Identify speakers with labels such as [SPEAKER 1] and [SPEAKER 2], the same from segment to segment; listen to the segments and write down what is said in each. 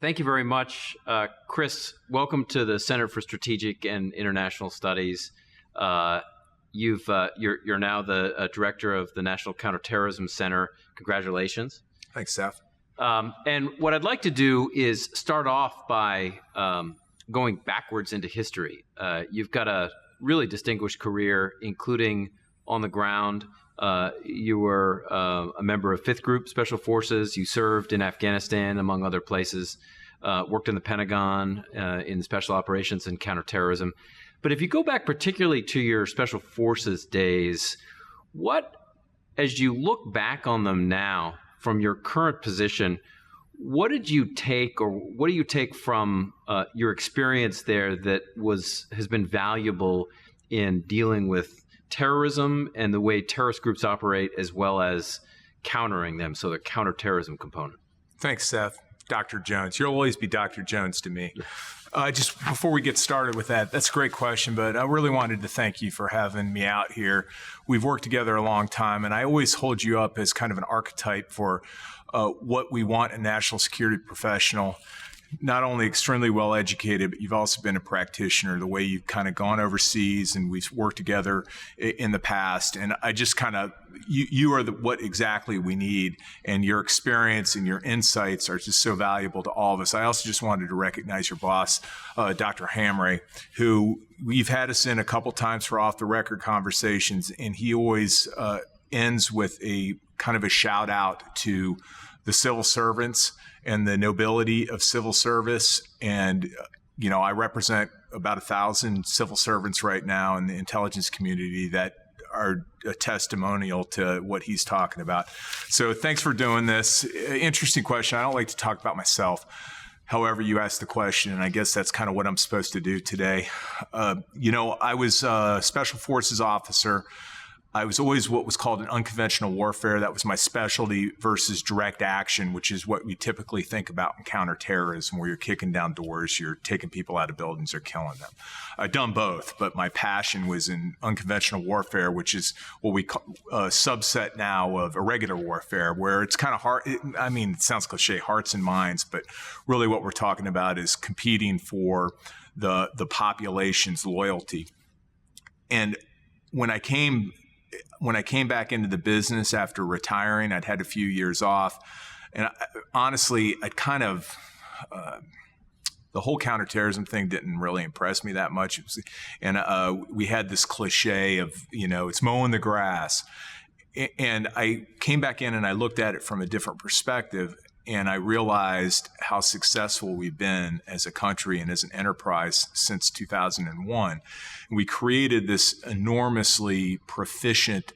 [SPEAKER 1] Thank you very much. Chris, welcome to the Center for Strategic and International Studies. You're now the director of the National Counterterrorism Center. Congratulations.
[SPEAKER 2] Thanks, Seth.
[SPEAKER 1] And what I'd like to do is start off by going backwards into history. You've got a really distinguished career, including on the ground. You were a member of 5th Group Special Forces. You served in Afghanistan, among other places, worked in the Pentagon in special operations and counterterrorism. But if you go back particularly to your Special Forces days, as you look back on them now from your current position, what do you take from your experience there that has been valuable in dealing with terrorism and the way terrorist groups operate, as well as countering them, so the counterterrorism component?
[SPEAKER 2] Thanks, Seth. Dr. Jones. You'll always be Dr. Jones to me. Just before we get started with that's a great question, but I really wanted to thank you for having me out here. We've worked together a long time, and I always hold you up as kind of an archetype for what we want in a national security professional. Not only extremely well educated, but you've also been a practitioner, the way you've kind of gone overseas, and we've worked together in the past. And I just you are what exactly we need, and your experience and your insights are just so valuable to all of us. I also just wanted to recognize your boss, Dr. Hamre, who we've had us in a couple times for off the record conversations, and he always ends with a kind of a shout out to the civil servants and the nobility of civil service. And, I represent about 1,000 civil servants right now in the intelligence community that are a testimonial to what he's talking about. So thanks for doing this. Interesting question. I don't like to talk about myself. However, you asked the question, and I guess that's kind of what I'm supposed to do today. I was a Special Forces officer. I was always what was called an unconventional warfare. That was my specialty, versus direct action, which is what we typically think about in counterterrorism, where you're kicking down doors, you're taking people out of buildings or killing them. I've done both, but my passion was in unconventional warfare, which is what we call a subset now of irregular warfare, where it's kind of hard. It sounds cliche, hearts and minds, but really what we're talking about is competing for the population's loyalty. And when I came back into the business after retiring, I'd had a few years off. And honestly, the whole counterterrorism thing didn't really impress me that much. We had this cliche of, it's mowing the grass. And I came back in and I looked at it from a different perspective. And I realized how successful we've been as a country and as an enterprise since 2001. We created this enormously proficient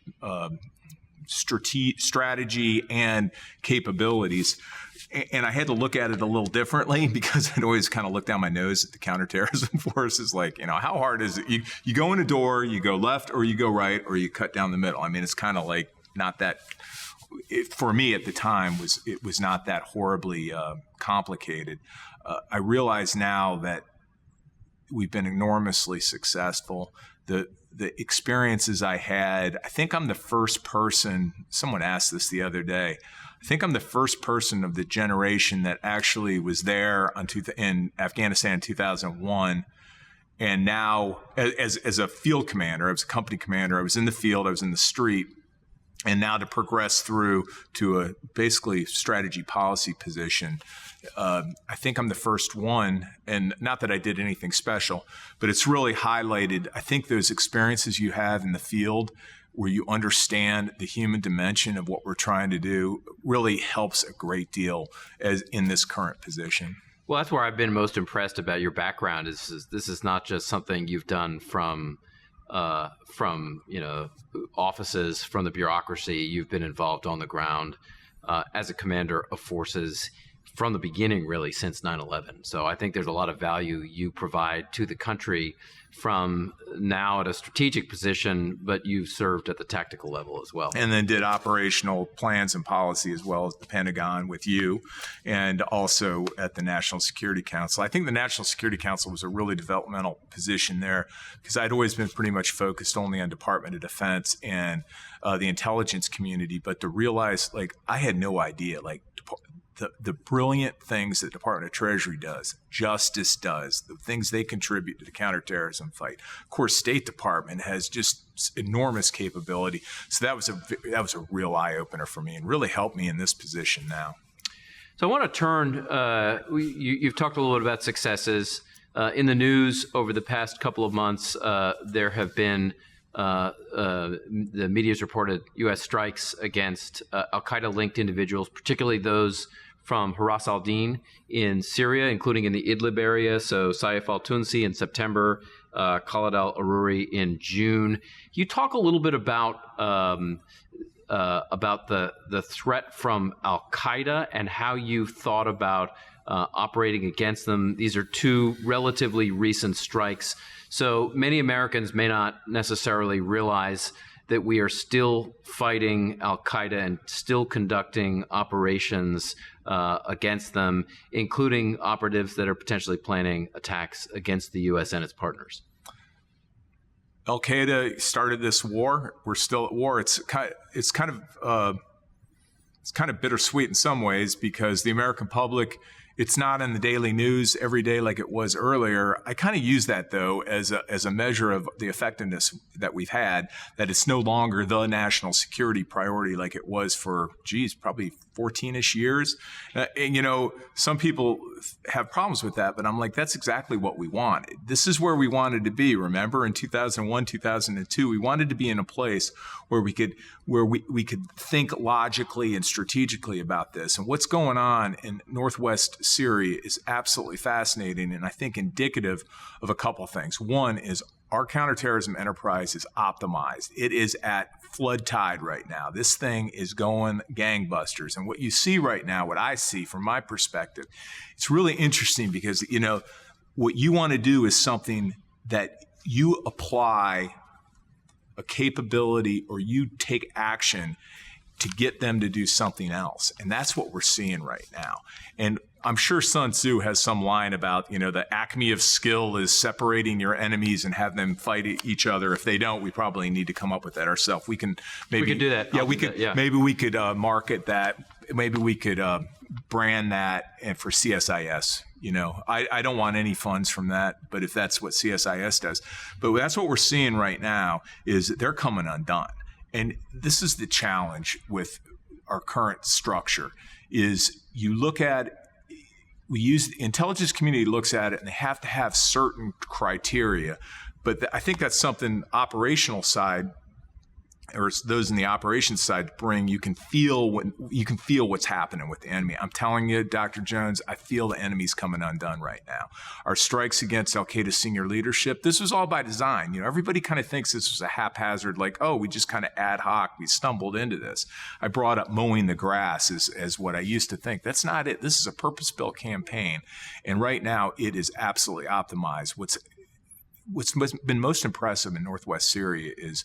[SPEAKER 2] strategy and capabilities. And I had to look at it a little differently, because I'd always kind of look down my nose at the counterterrorism forces. Like, how hard is it? You go in a door, you go left or you go right, or you cut down the middle. It's kind of like not that. For me at the time, it was not that horribly complicated. I realize now that we've been enormously successful. The experiences I had, I think I'm the first person, someone asked this the other day, I think I'm the first person of the generation that actually was there in Afghanistan in 2001. And now as a field commander, I was a company commander, I was in the field, I was in the street. And now to progress through to a basically strategy policy position, I think I'm the first one, and not that I did anything special, but it's really highlighted, I think, those experiences you have in the field where you understand the human dimension of what we're trying to do really helps a great deal as in this current position.
[SPEAKER 1] Well, that's where I've been most impressed about your background. This is not just something you've done from offices, from the bureaucracy. You've been involved on the ground as a commander of forces from the beginning, really, since 9/11. So I think there's a lot of value you provide to the country from now at a strategic position, but you've served at the tactical level as well.
[SPEAKER 2] And then did operational plans and policy as well as the Pentagon with you, and also at the National Security Council. I think the National Security Council was a really developmental position there, because I'd always been pretty much focused only on Department of Defense and the intelligence community, but to realize, I had no idea, the brilliant things that the Department of Treasury does, Justice does, the things they contribute to the counterterrorism fight. Of course, State Department has just enormous capability. So that was a real eye-opener for me and really helped me in this position now.
[SPEAKER 1] So I want to turn, you've talked a little bit about successes. In the news over the past couple of months, there have been the media's reported U.S. strikes against Al-Qaeda-linked individuals, particularly those from Haras al-Din in Syria, including in the Idlib area. So Saif al-Tunsi in September, Khalid al-Aruri in June. You talk a little bit about the threat from Al-Qaeda and how you thought about operating against them. These are two relatively recent strikes. So many Americans may not necessarily realize that we are still fighting Al-Qaeda and still conducting operations against them, including operatives that are potentially planning attacks against the U.S. and its partners.
[SPEAKER 2] Al-Qaeda started this war. We're still at war. It's kind of bittersweet in some ways because the American public, it's not in the daily news every day like it was earlier. I kind of use that, though, as a measure of the effectiveness that we've had, that it's no longer the national security priority like it was for, probably 14-ish years. And, some people have problems with that, but I'm like, that's exactly what we wanted. This is where we wanted to be. Remember, in 2001, 2002, we wanted to be in a place where we could think logically and strategically about this. And what's going on in northwest Syria is absolutely fascinating and I think indicative of a couple of things. One is our counterterrorism enterprise is optimized. It is at flood tide right now. This thing is going gangbusters. And what you see right now, what I see from my perspective, it's really interesting because, what you want to do is something that you apply a capability or you take action to get them to do something else. And that's what we're seeing right now. And I'm sure Sun Tzu has some line about, the acme of skill is separating your enemies and have them fight each other. If they don't, we probably need to come up with that ourselves. We could do that. Yeah, we could. Yeah. Maybe we could market that. Maybe we could brand that and for CSIS. I don't want any funds from that, but if that's what CSIS does. But that's what we're seeing right now is that they're coming undone. And this is the challenge with our current structure is the intelligence community looks at it and they have to have certain criteria. But I think that's something operational side or those in the operations side bring. You can feel what's happening with the enemy. I'm telling you, Dr. Jones, I feel the enemy's coming undone right now. Our strikes against Al-Qaeda senior leadership, this was all by design. Everybody kind of thinks this was a haphazard, like, oh, we just kind of ad hoc, we stumbled into this. I brought up mowing the grass as what I used to think. That's not it. This is a purpose-built campaign. And right now, it is absolutely optimized. What's been most impressive in northwest Syria is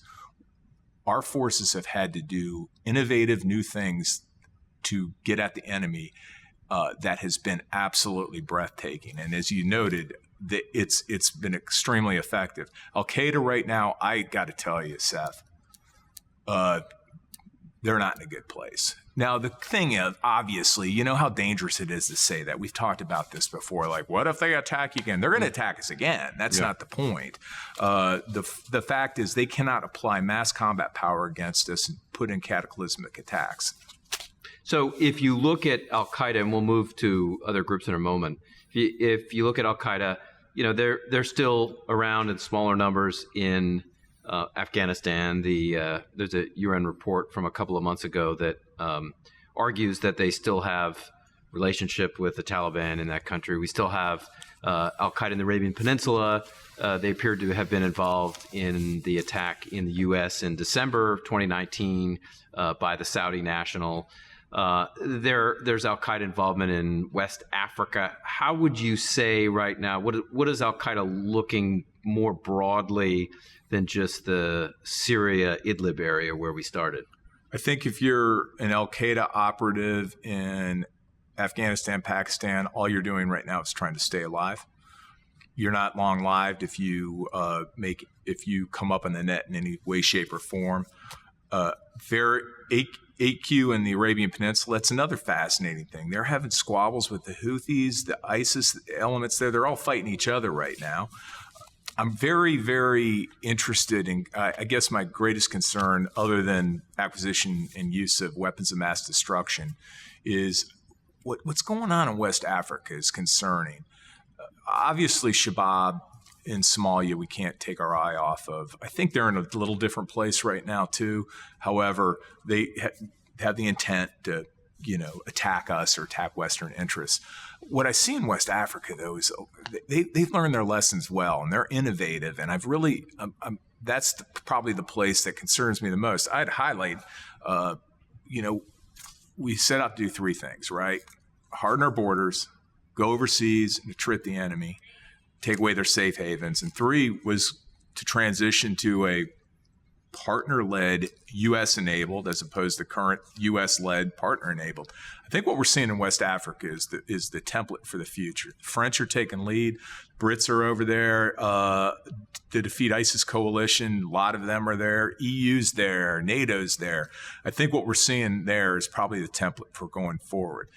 [SPEAKER 2] our forces have had to do innovative new things to get at the enemy that has been absolutely breathtaking. And as you noted, it's been extremely effective. Al-Qaeda right now, I got to tell you, Seth, they're not in a good place. Now, the thing is, obviously, you know how dangerous it is to say that. We've talked about this before. Like, what if they attack again? They're going to attack us again. That's not the point. The fact is they cannot apply mass combat power against us and put in cataclysmic attacks.
[SPEAKER 1] So if you look at Al-Qaeda, and we'll move to other groups in a moment, if you look at Al-Qaeda, they're still around in smaller numbers in Afghanistan. There's a UN report from a couple of months ago that argues that they still have relationship with the Taliban in that country. We still have Al-Qaeda in the Arabian Peninsula. They appear to have been involved in the attack in the U.S. in December 2019 by the Saudi national. There's Al-Qaeda involvement in West Africa. How would you say right now, what is Al-Qaeda looking more broadly than just the Syria Idlib area where we started?
[SPEAKER 2] I think if you're an Al-Qaeda operative in Afghanistan, Pakistan, all you're doing right now is trying to stay alive. You're not long-lived if you come up in the net in any way, shape, or form. 8Q in the Arabian Peninsula, that's another fascinating thing. They're having squabbles with the Houthis, the ISIS elements there. They're all fighting each other right now. I'm very, very interested in, I guess my greatest concern, other than acquisition and use of weapons of mass destruction, is what's going on in West Africa is concerning. Obviously, Shabab in Somalia, we can't take our eye off of. I think they're in a little different place right now, too. However, they have the intent to, attack us or attack Western interests. What I see in West Africa, though, is they've learned their lessons well, and they're innovative. And I've really, that's probably the place that concerns me the most. I'd highlight, we set out to do three things, right? Harden our borders, go overseas and trip the enemy, take away their safe havens. And three was to transition to a partner-led, U.S.-enabled, as opposed to current U.S.-led, partner-enabled. I think what we're seeing in West Africa is the template for the future. The French are taking lead. Brits are over there. The Defeat ISIS coalition, a lot of them are there. EU's there. NATO's there. I think what we're seeing there is probably the template for going forward.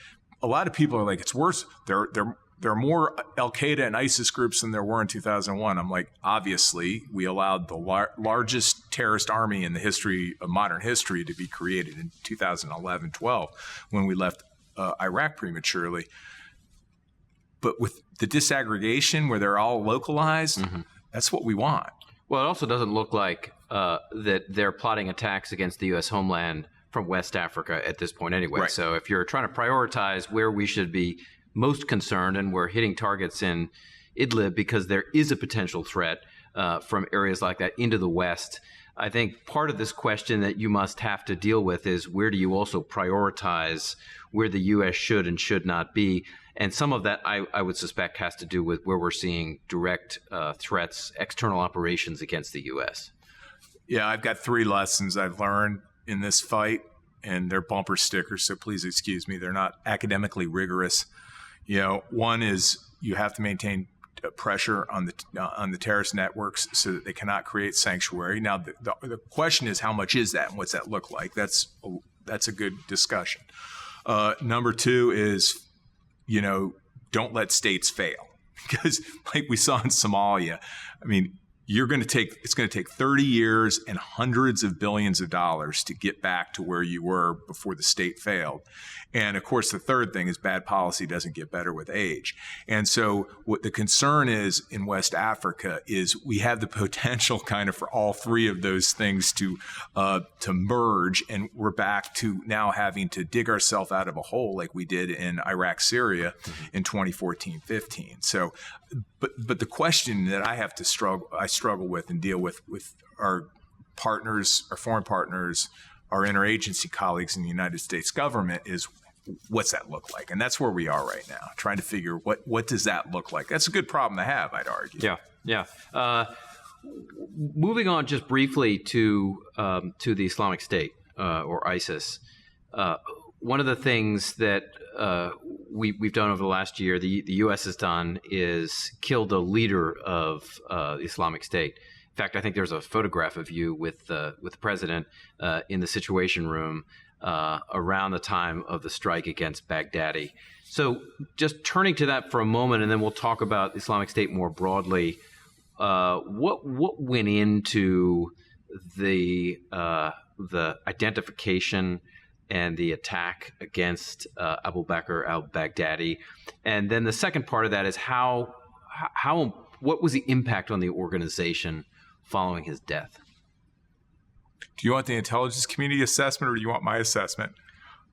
[SPEAKER 2] A lot of people are like, it's worse. There are more Al-Qaeda and ISIS groups than there were in 2001. I'm like, obviously, we allowed the largest terrorist army in the history of modern history to be created in 2011-12 when we left Iraq prematurely. But with the disaggregation where they're all localized, that's what we want.
[SPEAKER 1] Well, it also doesn't look like that they're plotting attacks against the U.S. homeland from West Africa at this point anyway.
[SPEAKER 2] Right.
[SPEAKER 1] So if you're trying to prioritize where we should be most concerned, and we're hitting targets in Idlib because there is a potential threat from areas like that into the West. I think part of this question that you must have to deal with is where do you also prioritize where the U.S. should and should not be? And some of that I would suspect has to do with where we're seeing direct threats, external operations against the U.S.
[SPEAKER 2] Yeah, I've got three lessons I've learned in this fight, and they're bumper stickers, so please excuse me. They're not academically rigorous. One is you have to maintain pressure on the terrorist networks so that they cannot create sanctuary. Now, the question is, how much is that and what's that look like? That's a good discussion. Number two is, don't let states fail, because like we saw in Somalia, I mean, it's going to take 30 years and hundreds of billions of dollars to get back to where you were before the state failed. And of course, the third thing is bad policy doesn't get better with age. And so what the concern is in West Africa is we have the potential kind of for all three of those things to merge. And we're back to now having to dig ourselves out of a hole like we did in Iraq, Syria in 2014-15. So, but the question that I struggle with and deal with our partners, our foreign partners, our interagency colleagues in the United States government is, what's that look like? And that's where we are right now, trying to figure what does that look like? That's a good problem to have, I'd argue.
[SPEAKER 1] Yeah. Moving on just briefly to the Islamic State or ISIS. One of the things that we've done over the last year, the U.S. has done, is killed the leader of the Islamic State. In fact, I think there's a photograph of you with the president in the Situation Room around the time of the strike against Baghdadi. So just turning to that for a moment, and then we'll talk about the Islamic State more broadly. What went into the identification and the attack against Abu Bakr al-Baghdadi? And then the second part of that is what was the impact on the organization following his death?
[SPEAKER 2] Do you want the intelligence community assessment or do you want my assessment?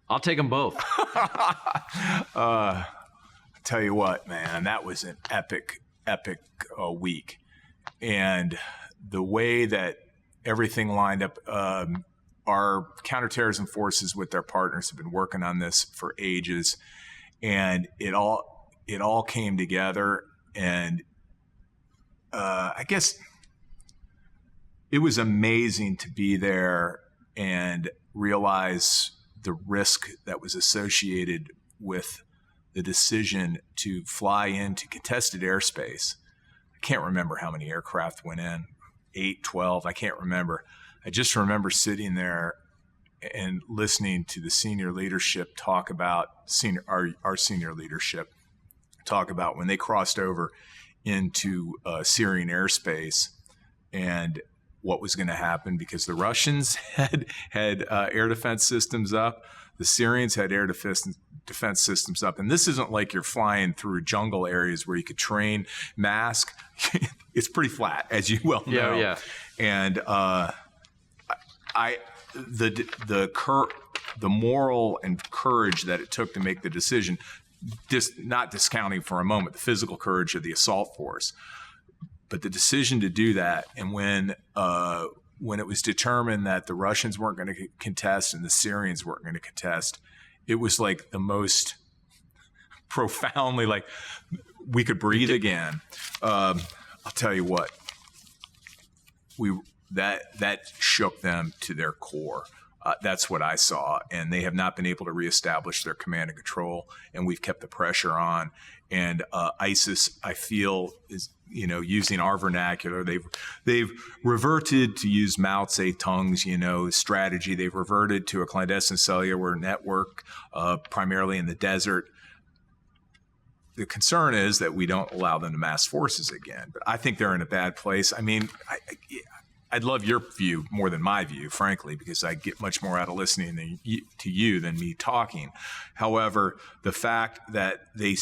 [SPEAKER 1] I'll take them both.
[SPEAKER 2] I'll tell you what, man, that was an epic week. And the way that everything lined up, our counterterrorism forces with their partners have been working on this for ages, and it all came together. And I guess it was amazing to be there and realize the risk that was associated with the decision to fly into contested airspace. I can't remember how many aircraft went in, 8, 12, I can't remember. I just remember sitting there and listening to the senior leadership talk about our senior leadership talk about when they crossed over into Syrian airspace and what was going to happen, because the Russians had air defense systems up, the Syrians had air defense systems up, and this isn't like you're flying through jungle areas where you could train, mask. It's pretty flat, as you well know.
[SPEAKER 1] Yeah.
[SPEAKER 2] And the moral and courage that it took to make the decision, not discounting for a moment the physical courage of the assault force, but the decision to do that, and when it was determined that the Russians weren't going to contest and the Syrians weren't going to contest, it was like the most profoundly, like, we could breathe again. I'll tell you what, that shook them to their core. That's what I saw, and they have not been able to reestablish their command and control, and we've kept the pressure on. And ISIS, I feel, is, using our vernacular, they've reverted to use Mao Zedong's, strategy. They've reverted to a clandestine cellular network, primarily in the desert. The concern is that we don't allow them to mass forces again. But I think they're in a bad place. I mean, I'd love your view more than my view, frankly, because I get much more out of listening to you than me talking. However, the fact that they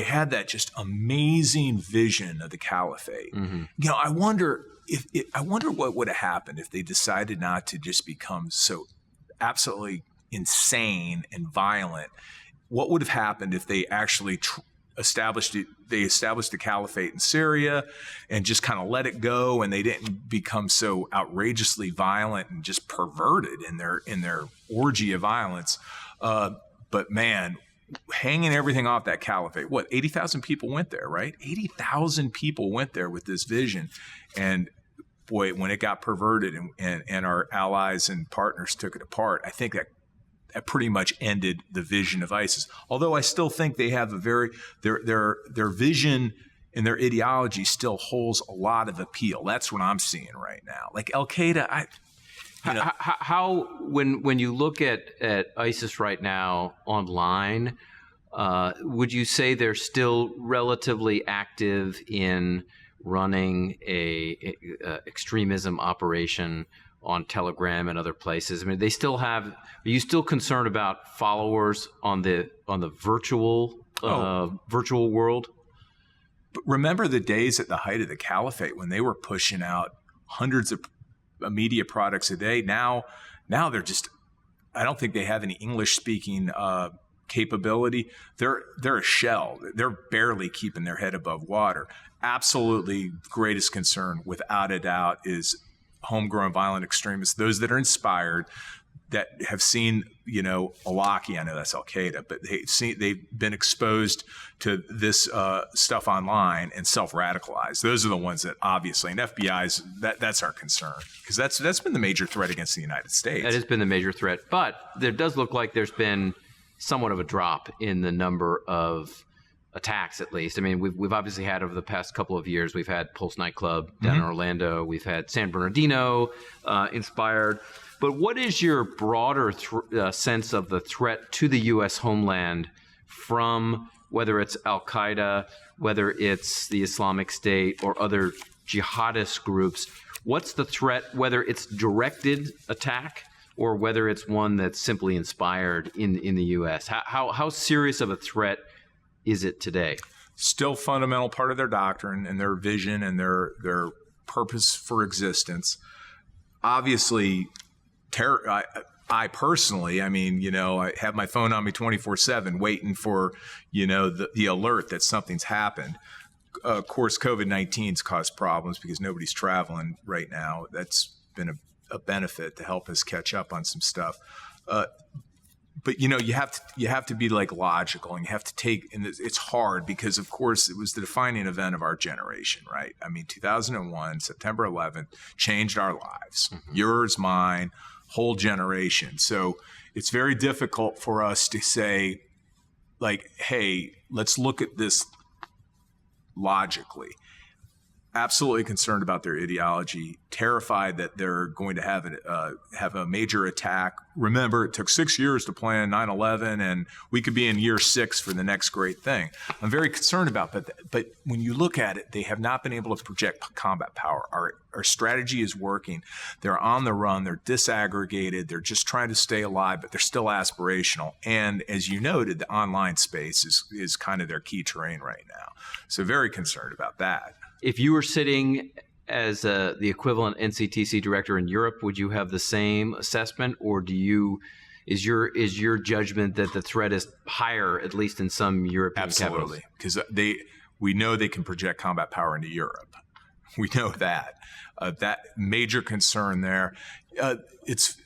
[SPEAKER 2] had that just amazing vision of the caliphate. Mm-hmm. I wonder what would have happened if they decided not to just become so absolutely insane and violent. What would have happened if they actually established the caliphate in Syria and just kind of let it go, and they didn't become so outrageously violent and just perverted in their orgy of violence. But man, hanging everything off that caliphate, 80,000 people went there, right? 80,000 people went there with this vision. And boy, when it got perverted and our allies and partners took it apart, I think that pretty much ended the vision of ISIS. Although I still think they have their vision and their ideology still holds a lot of appeal. That's what I'm seeing right now. Like Al-Qaeda,
[SPEAKER 1] how when you look at ISIS right now online, would you say they're still relatively active in running a extremism operation on Telegram and other places? I mean, they still have. Are you still concerned about followers on the virtual world?
[SPEAKER 2] But remember the days at the height of the caliphate when they were pushing out hundreds of media products a day. Now they're just. I don't think they have any English speaking capability. They're a shell. They're barely keeping their head above water. Absolutely, greatest concern, without a doubt, is homegrown violent extremists, those that are inspired, that have seen, Al-Awlaki, I know that's Al-Qaeda, but they've been exposed to this stuff online and self-radicalized. Those are the ones that obviously, and FBI's, that's our concern, because that's been the major threat against the United States.
[SPEAKER 1] That has been the major threat, but there does look like there's been somewhat of a drop in the number of attacks, at least. I mean, we've obviously had, over the past couple of years, we've had Pulse nightclub down in Orlando, we've had San Bernardino inspired. But what is your broader sense of the threat to the U.S. homeland from whether it's Al-Qaeda, whether it's the Islamic State or other jihadist groups? What's the threat, whether it's directed attack or whether it's one that's simply inspired in the U.S.? How serious of a threat is it today?
[SPEAKER 2] Still fundamental part of their doctrine and their vision and their purpose for existence. Obviously, I personally, I have my phone on me 24/7 waiting for, the alert that something's happened. Of course, COVID-19's caused problems because nobody's traveling right now. That's been a benefit to help us catch up on some stuff. But you have to be logical, and you have to take, and it's hard because of course it was the defining event of our generation, right? 2001, September 11th changed our lives, yours, mine, whole generation. So it's very difficult for us to say, hey, let's look at this logically. absolutely concerned about their ideology, terrified that they're going to have a major attack. Remember, it took 6 years to plan 9/11, and we could be in year 6 for the next great thing. I'm very concerned about that. But when you look at it, they have not been able to project combat power. Our strategy is working. They're on the run. They're disaggregated. They're just trying to stay alive, but they're still aspirational. And as you noted, the online space is kind of their key terrain right now. So very concerned about that.
[SPEAKER 1] If you were sitting as the equivalent NCTC director in Europe, would you have the same assessment, or is your judgment that the threat is higher, at least in some European capitals?
[SPEAKER 2] Absolutely, because we know they can project combat power into Europe. We know that. That major concern there. It's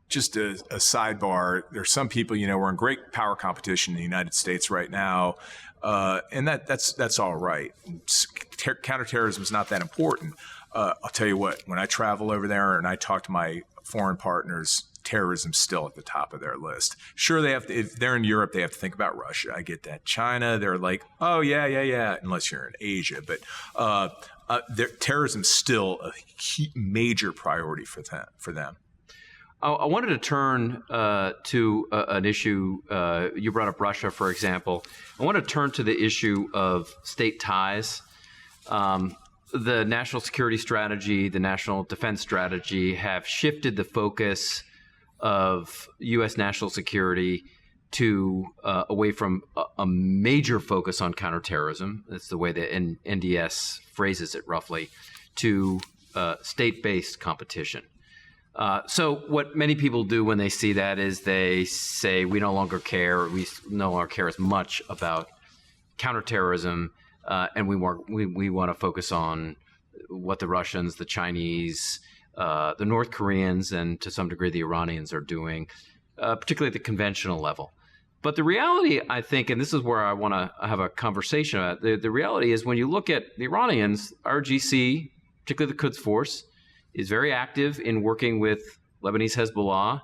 [SPEAKER 2] just a sidebar. There's some people, we're in great power competition in the United States right now. And that's all right. Counterterrorism is not that important. I'll tell you what, when I travel over there and I talk to my foreign partners, terrorism's still at the top of their list. Sure, if they're in Europe, they have to think about Russia. I get that. China, they're like, oh, yeah, unless you're in Asia. But terrorism's still a major priority for them.
[SPEAKER 1] I wanted to turn to an issue. You brought up Russia, for example. I want to turn to the issue of state ties. The national security strategy, the national defense strategy have shifted the focus of U.S. national security to away from a major focus on counterterrorism. That's the way the NDS phrases it roughly, to state-based competition. So what many people do when they see that is they say we no longer care, or we no longer care as much about counterterrorism, and we want to focus on what the Russians, the Chinese, the North Koreans, and to some degree the Iranians are doing, particularly at the conventional level. But the reality, I think, and this is where I want to have a conversation about, the reality is when you look at the Iranians, RGC, particularly the Quds Force, is very active in working with Lebanese Hezbollah,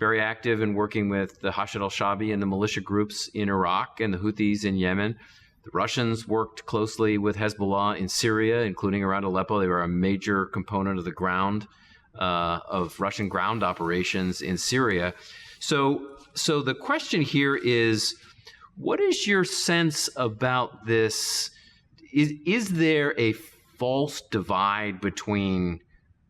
[SPEAKER 1] very active in working with the Hashid al-Shaabi and the militia groups in Iraq and the Houthis in Yemen. The Russians worked closely with Hezbollah in Syria, including around Aleppo. They were a major component of the ground, of Russian ground operations in Syria. So the question here is, what is your sense about this? Is there a false divide between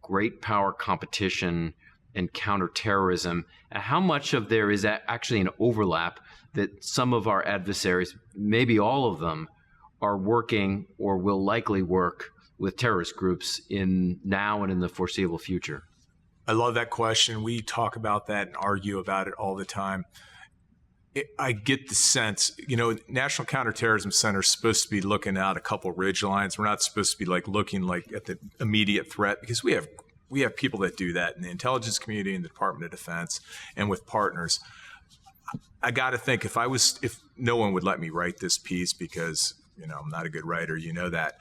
[SPEAKER 1] great power competition and counterterrorism? How much of there is actually an overlap that some of our adversaries, maybe all of them, are working or will likely work with terrorist groups in now and in the foreseeable future?
[SPEAKER 2] I love that question. We talk about that and argue about it all the time. I get the sense, National Counterterrorism Center is supposed to be looking out a couple ridge lines. We're not supposed to be looking at the immediate threat, because we have people that do that in the intelligence community and the Department of Defense and with partners. I got to think if no one would let me write this piece because, I'm not a good writer, that.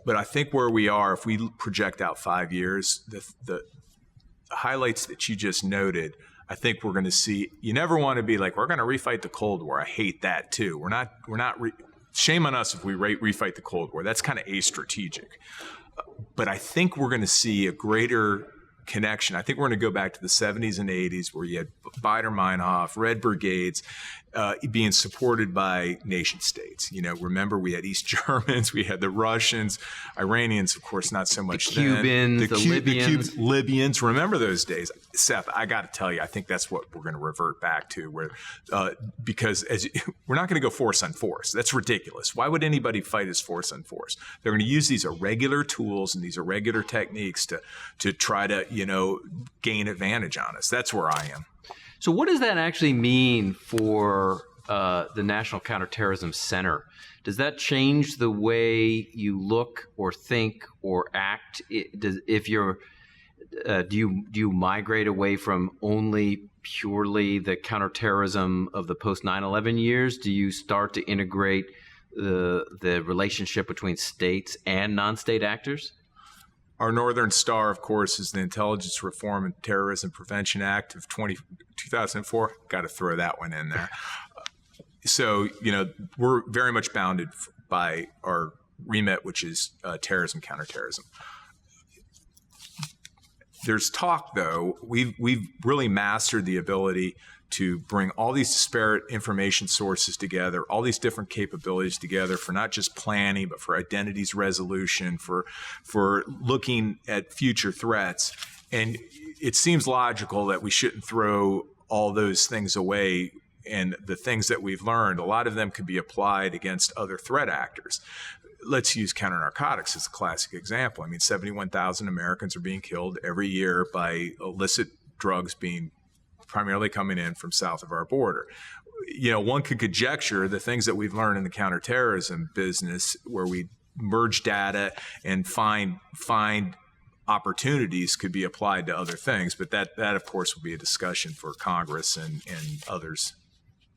[SPEAKER 2] But I think where we are, if we project out 5 years, the highlights that you just noted, I think we're going to see. You never want to be like, we're going to refight the Cold War. I hate that too. We're not. Shame on us if we refight the Cold War. That's kind of astrategic. But I think we're going to see a greater connection. I think we're going to go back to the 70s and 80s where you had Baader-Meinhof, Red Brigades being supported by nation states. Remember we had East Germans, we had the Russians, Iranians, of course, not so much
[SPEAKER 1] the Cubans, the
[SPEAKER 2] Libyans. Remember those days. Seth, I got to tell you, I think that's what we're going to revert back to, where because we're not going to go force on force. That's ridiculous. Why would anybody fight as force on force? They're going to use these irregular tools and these irregular techniques to try to gain advantage on us. That's where I am.
[SPEAKER 1] So what does that actually mean for the National Counterterrorism Center? Does that change the way you look or think or act? Do you migrate away from only purely the counterterrorism of the post 9/11 years? Do you start to integrate the relationship between states and non-state actors?
[SPEAKER 2] Our Northern Star, of course, is the Intelligence Reform and Terrorism Prevention Act of 2004. Got to throw that one in there. So, we're very much bounded by our remit, which is terrorism, counterterrorism. There's talk, though, we've really mastered the ability to bring all these disparate information sources together, all these different capabilities together for not just planning, but for identities resolution, for looking at future threats. And it seems logical that we shouldn't throw all those things away. And the things that we've learned, a lot of them could be applied against other threat actors. Let's use counter-narcotics as a classic example. I mean, 71,000 Americans are being killed every year by illicit drugs being primarily coming in from south of our border. You know, one could conjecture the things that we've learned in the counterterrorism business, where we merge data and find opportunities, could be applied to other things. But that of course, will be a discussion for Congress and others.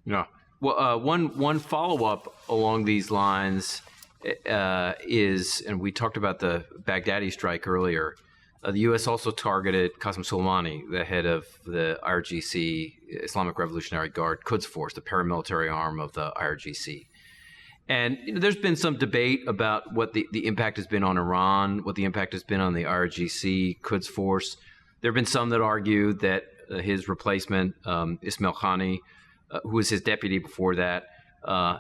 [SPEAKER 1] Yeah. Well, one follow-up along these lines is, and we talked about the Baghdadi strike earlier, the U.S. also targeted Qasem Soleimani, the head of the IRGC, Islamic Revolutionary Guard Quds Force, the paramilitary arm of the IRGC. And there's been some debate about what the impact has been on Iran, what the impact has been on the IRGC, Quds Force. There have been some that argue that his replacement, Ismail Khani, who was his deputy before that,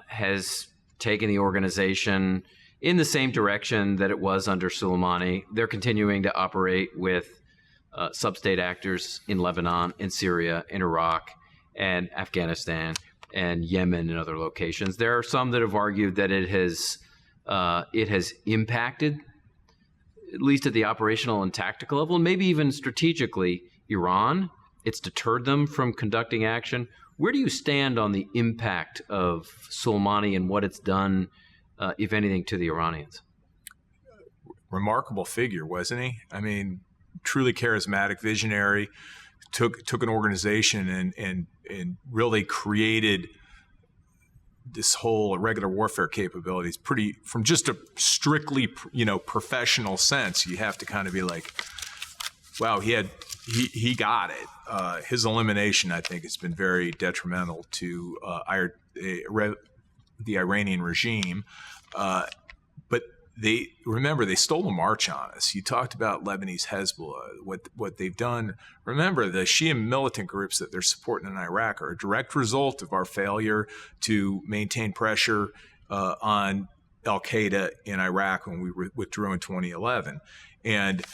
[SPEAKER 1] has taken the organization in the same direction that it was under Soleimani. They're continuing to operate with sub-state actors in Lebanon, in Syria, in Iraq, and Afghanistan, and Yemen and other locations. There are some that have argued that it has impacted, at least at the operational and tactical level, and maybe even strategically, Iran. It's deterred them from conducting action. Where do you stand on the impact of Soleimani and what it's done, if anything, to the Iranians?
[SPEAKER 2] Remarkable figure, wasn't he? I mean, truly charismatic, visionary, took an organization and really created this whole irregular warfare capabilities. Pretty, from just a strictly, professional sense, you have to kind of be like, wow, he got it. His elimination, I think, has been very detrimental to the Iranian regime. But they stole a march on us. You talked about Lebanese Hezbollah, what they've done. Remember, the Shia militant groups that they're supporting in Iraq are a direct result of our failure to maintain pressure on Al-Qaeda in Iraq when we withdrew in 2011. And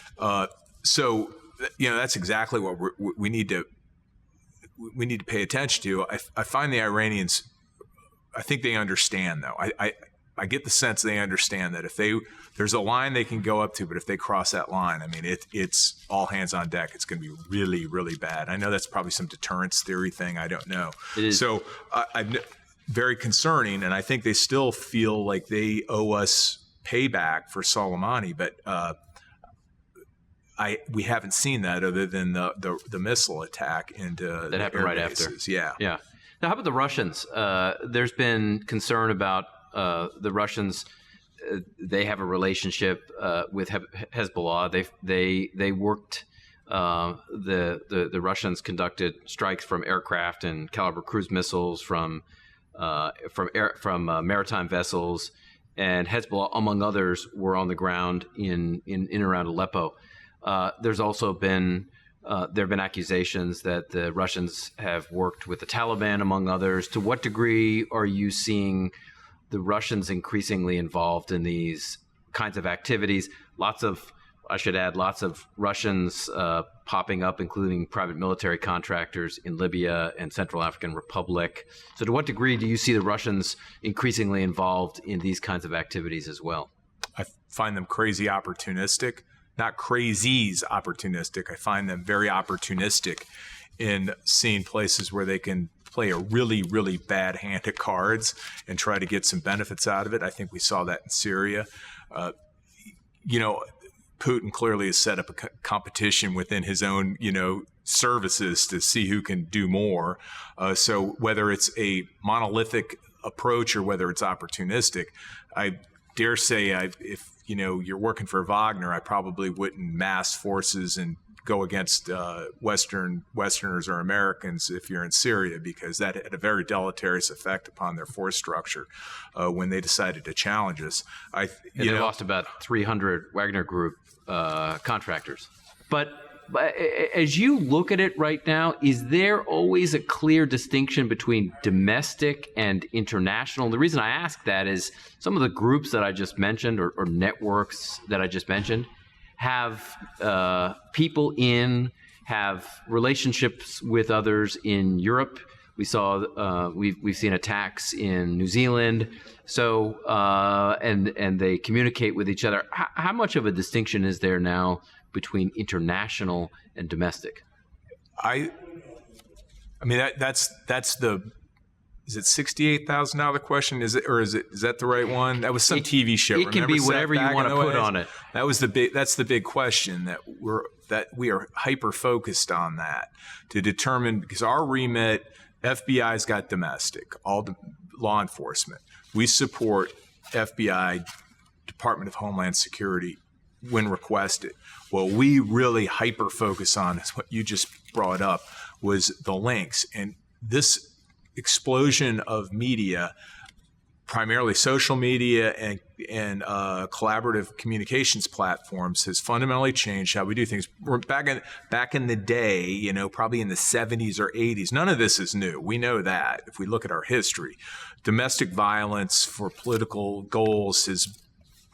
[SPEAKER 2] so, that's exactly what we need to pay attention to. I find the Iranians, I think they understand, though. I get the sense they understand that if there's a line they can go up to, but if they cross that line, I mean, it's all hands on deck. It's going to be really, really bad. I know that's probably some deterrence theory thing. I don't know. It is. So I'm very concerning, and I think they still feel like they owe us payback for Soleimani, but we haven't seen that other than the missile attack into
[SPEAKER 1] that happened right after.
[SPEAKER 2] Yeah.
[SPEAKER 1] Now, how about the Russians? There's been concern about the Russians. They have a relationship with Hezbollah. They worked. The Russians conducted strikes from aircraft and caliber cruise missiles from maritime vessels, and Hezbollah, among others, were on the ground in and around Aleppo. There's also been there have been accusations that the Russians have worked with the Taliban, among others. To what degree are you seeing the Russians increasingly involved in these kinds of activities? Lots of Russians popping up, including private military contractors in Libya and Central African Republic. So to what degree do you see the Russians increasingly involved in these kinds of activities as well?
[SPEAKER 2] I find them crazy opportunistic. Not crazies opportunistic. I find them very opportunistic in seeing places where they can play a really, really bad hand at cards and try to get some benefits out of it. I think we saw that in Syria. Putin clearly has set up a competition within his own, services to see who can do more. So whether it's a monolithic approach or whether it's opportunistic, I dare say if you're working for Wagner, I probably wouldn't mass forces and go against Westerners or Americans if you're in Syria, because that had a very deleterious effect upon their force structure when they decided to challenge us.
[SPEAKER 1] They lost about 300 Wagner Group contractors. But as you look at it right now, is there always a clear distinction between domestic and international? The reason I ask that is some of the groups that I just mentioned, or networks that I just mentioned, have people have relationships with others in Europe. We saw we've seen attacks in New Zealand. So and they communicate with each other. How much of a distinction is there now between international and domestic?
[SPEAKER 2] I mean that's the, is it $68,000 question? Is that the right one? That was some TV show.
[SPEAKER 1] It can be whatever you want to put on it.
[SPEAKER 2] That's the big question that we are hyper focused on, that to determine, because our remit, FBI's got domestic, all the law enforcement. We support FBI, Department of Homeland Security, when requested. What we really hyper focus on is what you just brought up, was the links. And this explosion of media, primarily social media and collaborative communications platforms, has fundamentally changed how we do things. We're back in the day, probably in the 70s or 80s, none of this is new. We know that if we look at our history. Domestic violence for political goals is,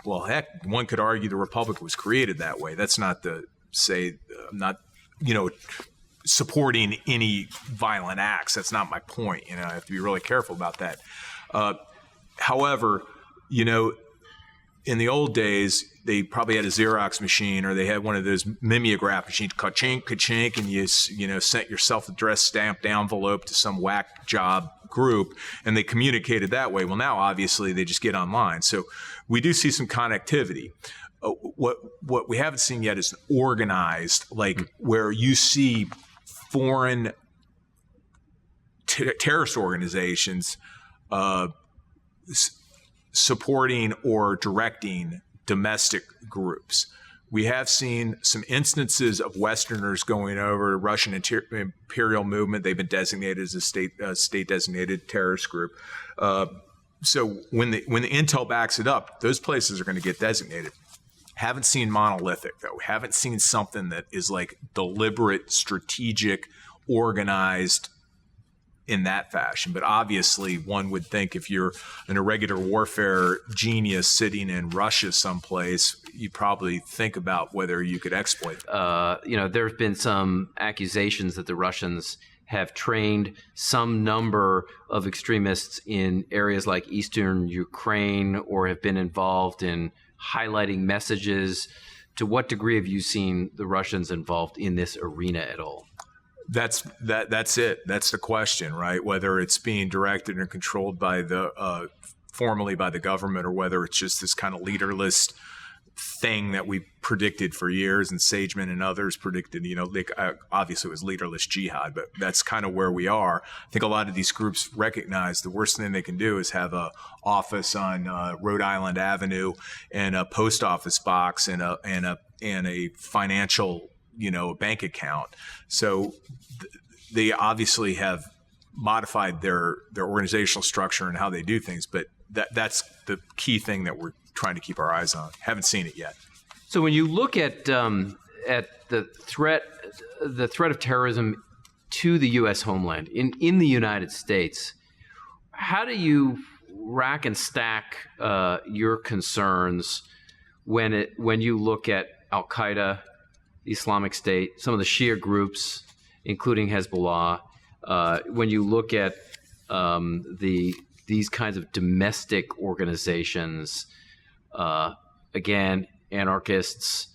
[SPEAKER 2] well, heck, one could argue the Republic was created that way. That's not to say I'm not, supporting any violent acts. That's not my point. I have to be really careful about that. However, in the old days, they probably had a Xerox machine, or they had one of those mimeograph machines, ka-chink, ka-chink, and you sent your self-addressed stamped envelope to some whack job group, and they communicated that way. Well, now obviously they just get online. So we do see some connectivity. What we haven't seen yet is organized, where you see foreign terrorist organizations supporting or directing domestic groups. We have seen some instances of Westerners going over to Russian imperial movement. They've been designated as a state-designated terrorist group. So when the intel backs it up, those places are going to get designated. Haven't seen monolithic, though. Haven't seen something that is deliberate, strategic, organized in that fashion. But obviously, one would think if you're an irregular warfare genius sitting in Russia someplace, you probably think about whether you could exploit that.
[SPEAKER 1] There have been some accusations that the Russians have trained some number of extremists in areas like eastern Ukraine, or have been involved in highlighting messages. To what degree have you seen the Russians involved in this arena at all?
[SPEAKER 2] That's it. That's the question, right? Whether it's being directed and controlled by formally by the government, or whether it's just this kind of leaderless thing that we predicted for years, and Sageman and others predicted, obviously it was leaderless jihad, but that's kind of where we are. I think a lot of these groups recognize the worst thing they can do is have a office on Rhode Island Avenue, and a post office box, and a financial, bank account. So they obviously have modified their organizational structure and how they do things, but that's the key thing that we're trying to keep our eyes on. Haven't seen it yet.
[SPEAKER 1] So when you look at the threat of terrorism to the U.S. homeland in the United States, how do you rack and stack your concerns when you look at Al-Qaeda, the Islamic State, some of the Shia groups, including Hezbollah, when you look at these kinds of domestic organizations, again, anarchists,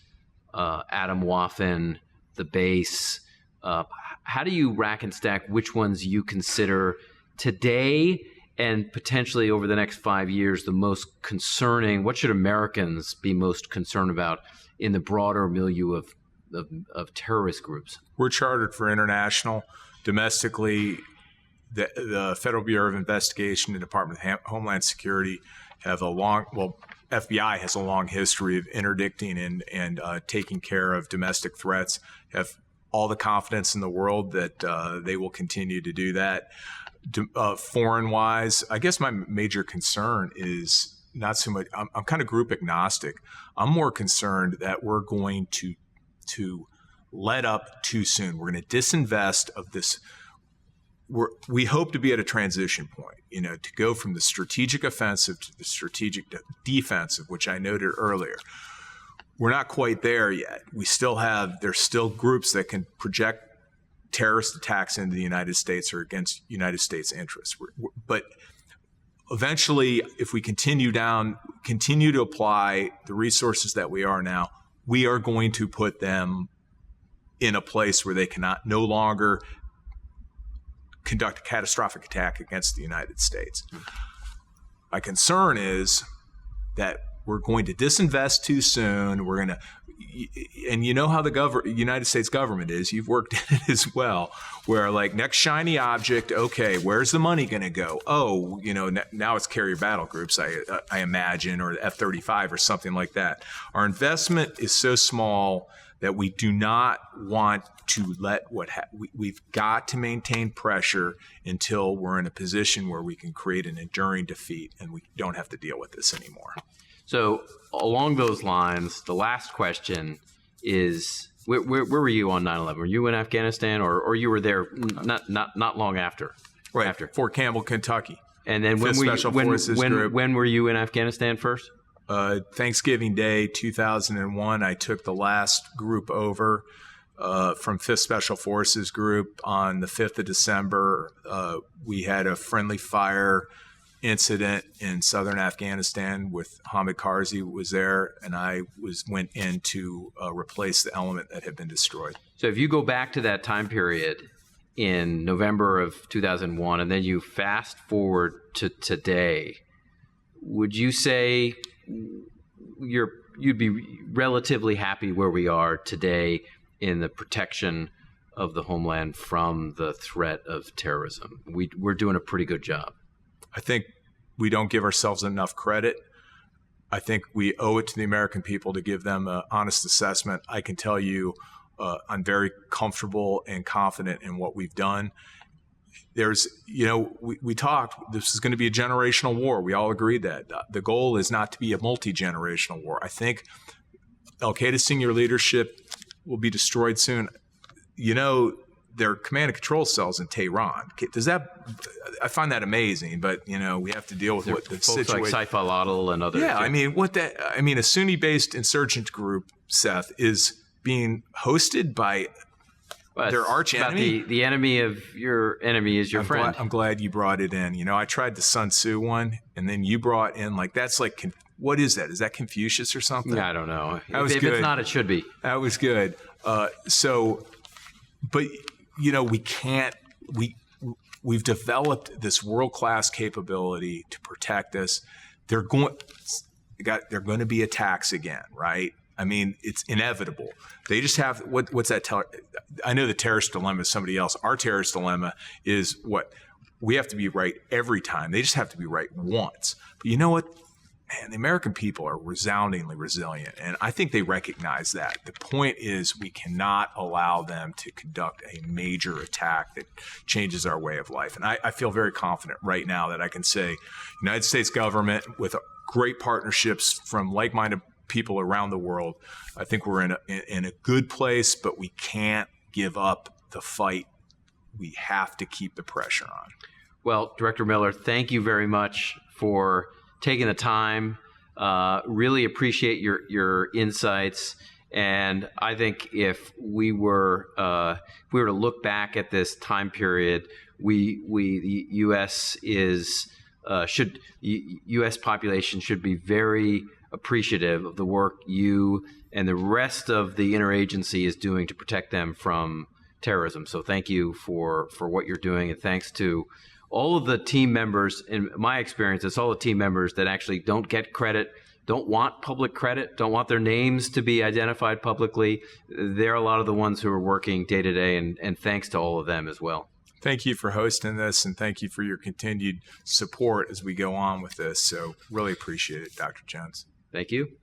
[SPEAKER 1] Adam Waffen, the base, how do you rack and stack which ones you consider today and potentially over the next 5 years the most concerning? What should Americans be most concerned about in the broader milieu of terrorist groups?
[SPEAKER 2] We're chartered for international. Domestically, the Federal Bureau of Investigation and Department of Homeland Security have FBI has a long history of interdicting and taking care of domestic threats. Have all the confidence in the world that they will continue to do that. Foreign-wise, I guess my major concern is not so much. I'm kind of group agnostic. I'm more concerned that we're going to let up too soon. We're going to disinvest of this. We hope to be at a transition point, to go from the strategic offensive to the strategic defensive, which I noted earlier. We're not quite there yet. There's still groups that can project terrorist attacks into the United States or against United States interests. But eventually, if we continue to apply the resources that we are now, we are going to put them in a place where they cannot no longer conduct a catastrophic attack against the United States. My concern is that we're going to disinvest too soon. And you know how the United States government is. You've worked in it as well, where like next shiny object, okay, where's the money going to go? Oh, now it's carrier battle groups, I imagine, or the F-35 or something like that. Our investment is so small that we do not want to we've got to maintain pressure until we're in a position where we can create an enduring defeat and we don't have to deal with this anymore.
[SPEAKER 1] So along those lines, the last question is, where were you on 9/11? Were you in Afghanistan, or you were there not long after?
[SPEAKER 2] Right,
[SPEAKER 1] after
[SPEAKER 2] Fort Campbell, Kentucky.
[SPEAKER 1] And then when were you in Afghanistan first?
[SPEAKER 2] Thanksgiving Day 2001, I took the last group over from 5th Special Forces Group on the 5th of December. We had a friendly fire incident in southern Afghanistan with Hamid Karzai was there, and I went in to replace the element that had been destroyed.
[SPEAKER 1] So if you go back to that time period in November of 2001, and then you fast forward to today, would you say you'd be relatively happy where we are today in the protection of the homeland from the threat of terrorism? We're doing a pretty good job.
[SPEAKER 2] I think we don't give ourselves enough credit. I think we owe it to the American people to give them an honest assessment. I can tell you I'm very comfortable and confident in what we've done. We talked, this is going to be a generational war. We all agreed that. The goal is not to be a multi-generational war. I think Al-Qaeda senior leadership will be destroyed soon. Their command and control cells in Tehran. I find that amazing, but we have to deal with what the situation.
[SPEAKER 1] Like Saif al-Adil and others.
[SPEAKER 2] Yeah, a Sunni-based insurgent group, Seth, is being hosted by their arch enemy.
[SPEAKER 1] The enemy of your enemy is your friend.
[SPEAKER 2] I'm glad you brought it in. I tried the Sun Tzu one, and then you brought in what is that? Is that Confucius or something?
[SPEAKER 1] I don't know.
[SPEAKER 2] If
[SPEAKER 1] it's not, it should be.
[SPEAKER 2] That was good. We can't. We've developed this world-class capability to protect us. They're going to be attacks again, right? It's inevitable. They just have what's that? I know the terrorist dilemma is somebody else. Our terrorist dilemma is what we have to be right every time. They just have to be right once. But you know what? Man, the American people are resoundingly resilient, and I think they recognize that. The point is we cannot allow them to conduct a major attack that changes our way of life. And I feel very confident right now that I can say United States government, with great partnerships from like-minded people around the world, I think we're in a good place, but we can't give up the fight. We have to keep the pressure on.
[SPEAKER 1] Well, Director Miller, thank you very much for taking the time. Really appreciate your insights. And I think if we were to look back at this time period, the U.S. population should be very appreciative of the work you and the rest of the interagency is doing to protect them from terrorism. So thank you for what you're doing, and thanks to all of the team members. In my experience, it's all the team members that actually don't get credit, don't want public credit, don't want their names to be identified publicly. They're a lot of the ones who are working day to day, and thanks to all of them as well.
[SPEAKER 2] Thank you for hosting this, and thank you for your continued support as we go on with this. So really appreciate it, Dr. Jones.
[SPEAKER 1] Thank you.